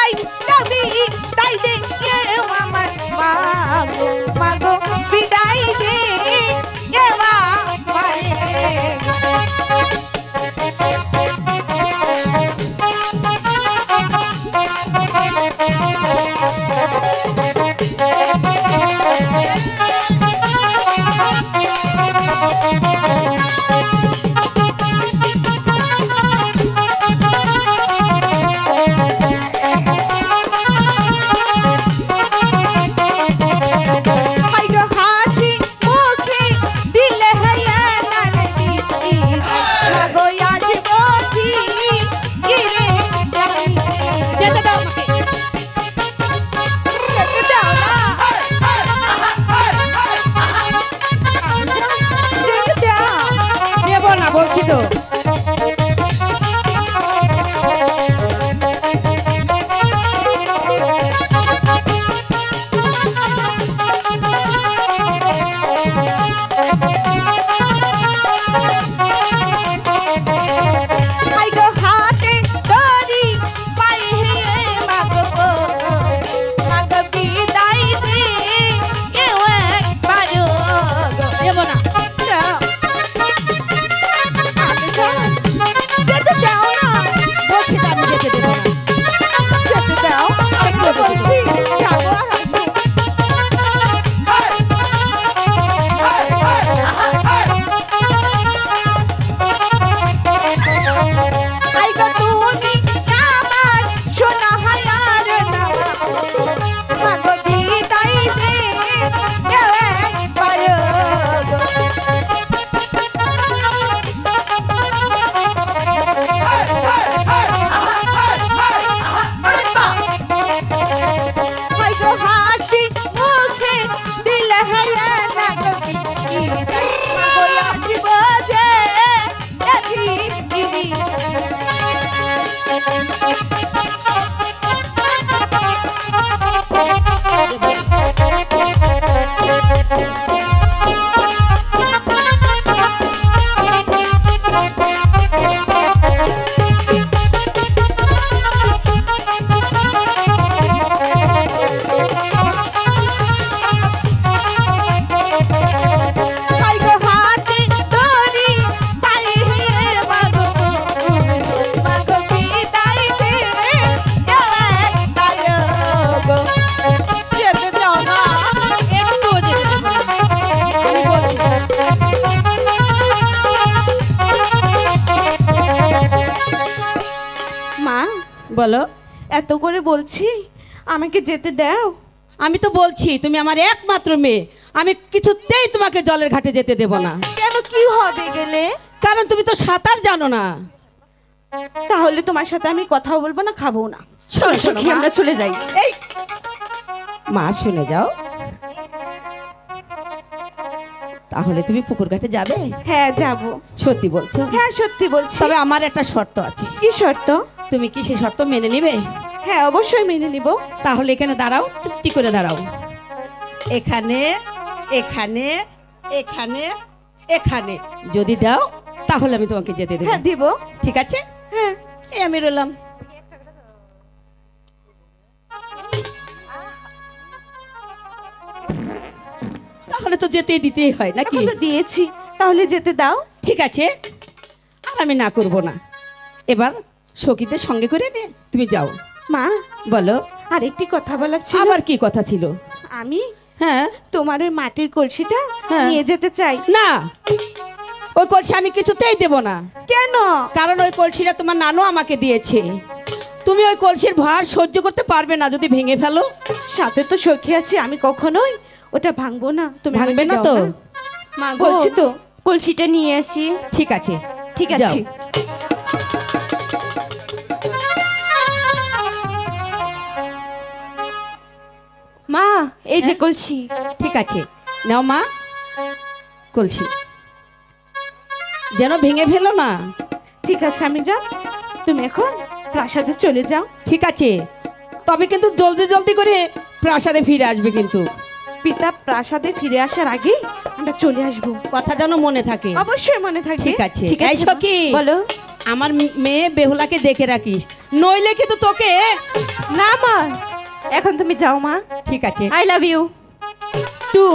বিদায় যাবি তাই দে আমার মাগো মাগো বিদায় দে বলছি তো বলো এত করে বলছি আমাকে যেতে দাও আমি তো বলছি তুমি আমার একমাত্র মেয়ে আমি কিছুতেই তোমাকে জলের ঘাটে যেতে দেব না কেন কি হবে গেলে কারণ তুমি তো সাঁতার জানো না তাহলে তোমার সাথে আমি কথাও বলবো না খাবো না শোনো শোনো আমরা চলে যাই এই মা শুনে যাও তাহলে তুমি পুকুর ঘাটে যাবে হ্যাঁ যাব সত্যি বলছো হ্যাঁ সত্যি বলছি তবে আমার একটা শর্ত আছে কি শর্ত তুমি কি সেই শর্ত মেনে নিবে হ্যাঁ অবশ্যই মেনে নিব তাহলে এখানে দাঁড়াও চুপটি করে দাঁড়াও এখানে এখানে এখানে এখানে যদি দাও তাহলে আমি তোমাকে যেতে দেব হ্যাঁ দিব ঠিক আছে হ্যাঁ এই আমি রইলাম তাহলে তো যেতেই দিতেই হয় নাকি তো দিয়েছি তাহলে যেতে দাও ঠিক আছে আর আমি না করব না এবার সখীদের সঙ্গে করে নে তুমি যাও মা বলো আরেকটি কথা বলার ছিল আবার কি কথা ছিল আমি হ্যাঁ তোমার ওই মাটির কলসিটা হ্যাঁ। নিয়ে যেতে চাই না ওই কলসি আমি কিছুতেই দেব না কেন কারণ ওই কলসিটা তোমার নানু আমাকে দিয়েছে তুমি ওই কলসির ভার সহ্য করতে পারবে না যদি ভেঙে ফেলো সাথে তো সখী আছে আমি কখনোই ওটা ভাঙবো না তুমি ভাঙবে না তো মা বলছি তো কলসিটা নিয়ে আসি ঠিক আছে ঠিক যাও। আছে মা এই যে কলসি ঠিক আছে নাও মা কলসি যেন ভেঙে ফেলো না ঠিক আছে আমি যাও তুমি এখন প্রাসাদে চলে যাও ঠিক আছে তবে কিন্তু জলদি জলদি করে প্রাসাদে ফিরে আসবে কিন্তু পিতা প্রাসাদে ফিরে আসার আগেই আমরা চলে আসবো কথা যেন মনে থাকে অবশ্যই মনে থাকবে ঠিক আছে ঠিক এই আছে সখী বলো আমার মেয়ে বেহুলাকে দেখে রাখিস, নইলে কিন্তু তোকে। না মা, এখন তুমি যাও মা। ঠিক আছে। I love you. টু